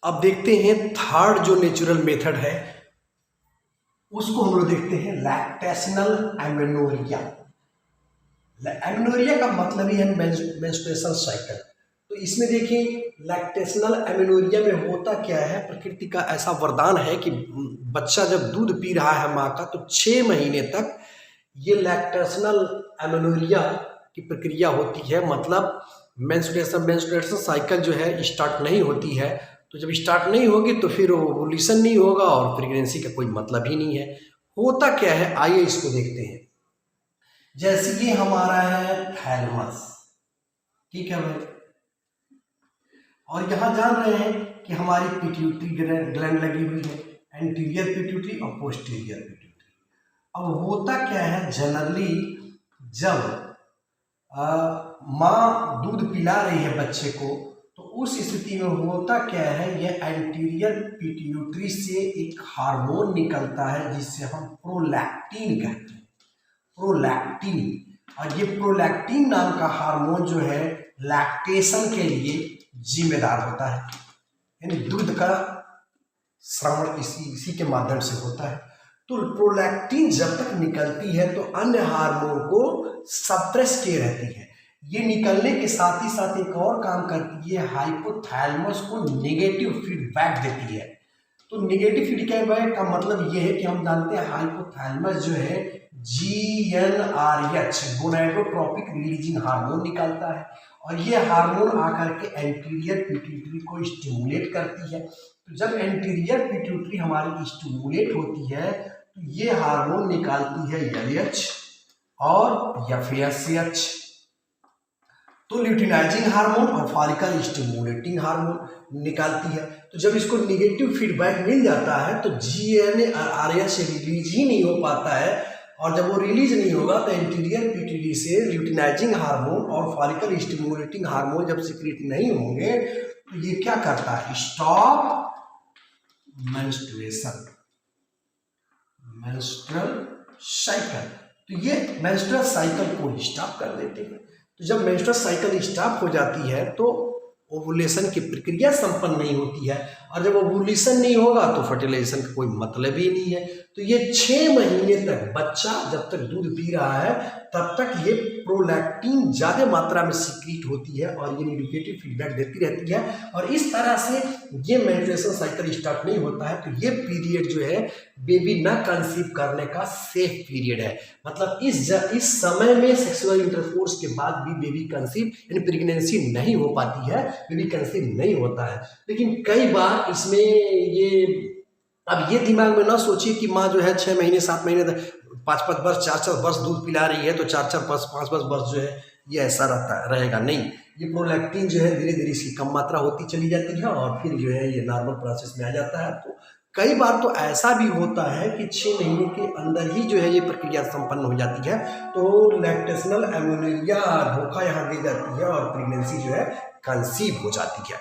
अब देखते हैं थर्ड जो नेचुरल मेथड है उसको हम लोग देखते हैं लैक्टेशनल एमेनोरिया। एमेनोरिया का मतलब ही है मेंस्ट्रुएशन साइकिल। तो इसमें देखिए लैक्टेशनल एमेनोरिया में होता क्या है, प्रकृति का ऐसा वरदान है कि बच्चा जब दूध पी रहा है माँ का तो 6 महीने तक ये लैक्टेशनल एमेनोरिया की प्रक्रिया होती है। मतलब मेंस्ट्रुएशन साइकिल जो है स्टार्ट नहीं होती है। तो जब स्टार्ट नहीं होगी तो फिर ओवुलेशन नहीं होगा और प्रेगनेंसी का कोई मतलब ही नहीं है। होता क्या है आइए इसको देखते हैं। जैसे कि हमारा है थैलमस, ठीक है भाई, और यहाँ जान रहे हैं कि हमारी पिट्यूटरी ग्लैंड लगी हुई है, एंटीरियर पिट्यूटरी और पोस्टीरियर पिट्यूटरी। अब होता क्या है जनरली जब माँ दूध पिला रही है बच्चे को तो उस स्थिति में होता क्या है, ये एंटीरियर पिट्यूटरी से एक हार्मोन निकलता है जिससे हम प्रोलैक्टिन कहते हैं। प्रोलैक्टिन, और ये प्रोलैक्टिन नाम का हार्मोन जो है लैक्टेशन के लिए जिम्मेदार होता है, यानी दूध का श्रवण इसी के माध्यम से होता है। तो प्रोलैक्टिन जब तक निकलती है तो अन्य हार्मोन को सप्रेस किए रहती है। ये निकलने के साथ ही साथ एक और काम करती है, हाइपोथैलेमस को नेगेटिव फीडबैक देती है। तो नेगेटिव फीडबैक का मतलब ये है कि हम जानते हैं हाइपोथैलेमस जो है GnRH गोनाडोट्रोपिक रिलीजिंग हार्मोन निकालता है और ये हार्मोन आकर के एंटीरियर पिट्यूटरी को स्टिमुलेट करती है। तो जब एंटीरियर पिट्यूटरी हमारी स्टिमुलेट होती है तो ये हार्मोन निकालती है LH और FSH, तो ल्यूटिनाइजिंग हार्मोन और फॉलिकल स्टिमुलेटिंग हार्मोन निकालती है। तो जब इसको नेगेटिव फीडबैक मिल जाता है तो GnRH रिलीज ही नहीं हो पाता है, और जब वो रिलीज नहीं होगा तो एंटीरियर पिट्यूटरी से ल्यूटिनाइजिंग हार्मोन और फॉलिकल स्टिमुलेटिंग हार्मोन जब सीक्रेट नहीं होंगे तो ये क्या करता है, स्टॉप मेंस्ट्रुएशन, मेंस्ट्रुअल साइकिल। तो ये मेंस्ट्रुअल साइकिल को स्टॉप कर देते हैं। तो जब मेंस्ट्रुअल साइकिल स्टॉप हो जाती है तो ओवुलेशन की प्रक्रिया संपन्न नहीं होती है, और जब ओवुलेशन नहीं होगा तो फर्टिलाइजेशन का कोई मतलब ही नहीं है। तो ये 6 महीने तक बच्चा जब तक दूध पी रहा है तब तक ये प्रोलैक्टिन ज़्यादा मात्रा में सीक्रेट होती है और ये नेगेटिव फीडबैक देती रहती है, और इस तरह से ये मेंस्ट्रुएशन साइकिल स्टार्ट नहीं होता है। तो ये पीरियड जो है बेबी न कंसीव करने का सेफ पीरियड है। मतलब इस समय में सेक्सुअल इंटरकोर्स के बाद भी बेबी कंसीव यानी प्रेगनेंसी नहीं हो पाती है, बेबी कंसीव नहीं होता है। लेकिन कई बार इसमें ये अब ये दिमाग में ना सोचिए कि माँ जो है 6 महीने 7 महीने 5-5 वर्ष 4-4 वर्ष दूध पिला रही है तो 4-4 वर्ष 5-5 वर्ष जो है ये ऐसा रहेगा नहीं। ये प्रोलैक्टिन जो है धीरे धीरे इसकी कम मात्रा होती चली जाती है और फिर जो है ये नॉर्मल प्रोसेस में आ जाता है। तो कई बार तो ऐसा भी होता है कि 6 महीने के अंदर ही जो है ये प्रक्रिया संपन्न हो जाती है। तो लैक्टेशनल एमेनोरिया धोखा यहाँ दी जाती है और प्रेगनेंसी जो है कंसीव हो जाती है।